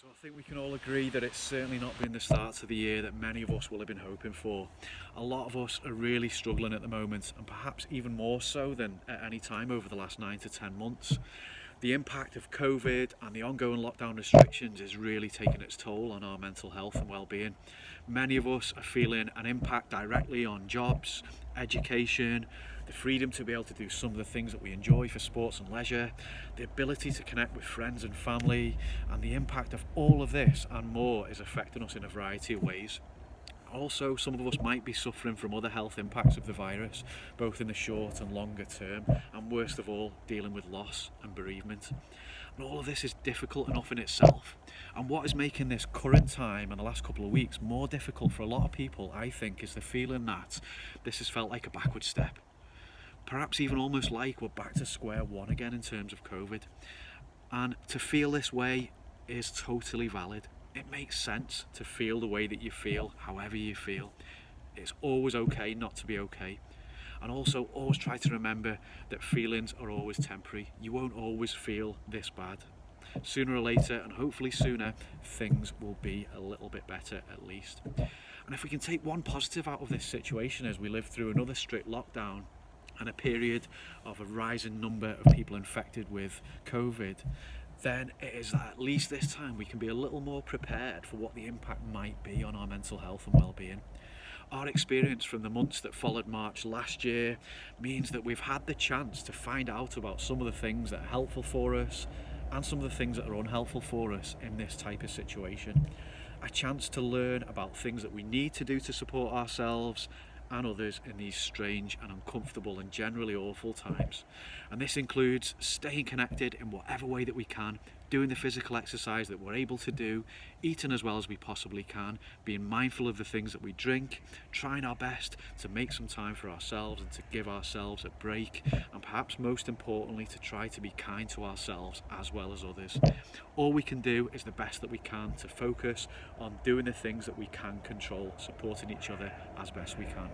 So I think we can all agree that it's certainly not been the start to the year that many of us will have been hoping for. A lot of us are really struggling at the moment, and perhaps even more so than at any time over the last 9 to 10 months. The impact of COVID and the ongoing lockdown restrictions is really taking its toll on our mental health and well-being. Many of us are feeling an impact directly on jobs, education, the freedom to be able to do some of the things that we enjoy for sports and leisure, the ability to connect with friends and family, and the impact of all of this and more is affecting us in a variety of ways. Also, some of us might be suffering from other health impacts of the virus, both in the short and longer term, and worst of all, dealing with loss and bereavement. And all of this is difficult enough in itself. And what is making this current time and the last couple of weeks more difficult for a lot of people, I think, is the feeling that this has felt like a backward step. Perhaps even almost like we're back to square one again in terms of COVID. And to feel this way is totally valid. It makes sense to feel the way that you feel, however you feel. It's always okay not to be okay. And also always try to remember that feelings are always temporary. You won't always feel this bad. Sooner or later, and hopefully sooner, things will be a little bit better at least. And if we can take one positive out of this situation as we live through another strict lockdown and a period of a rising number of people infected with COVID, then it is that at least this time we can be a little more prepared for what the impact might be on our mental health and well-being. Our experience from the months that followed March last year means that we've had the chance to find out about some of the things that are helpful for us and some of the things that are unhelpful for us in this type of situation. A chance to learn about things that we need to do to support ourselves and others in these strange and uncomfortable and generally awful times. And this includes staying connected in whatever way that we can, doing the physical exercise that we're able to do, eating as well as we possibly can, being mindful of the things that we drink, trying our best to make some time for ourselves and to give ourselves a break, and perhaps most importantly to try to be kind to ourselves as well as others. All we can do is the best that we can to focus on doing the things that we can control, supporting each other as best we can.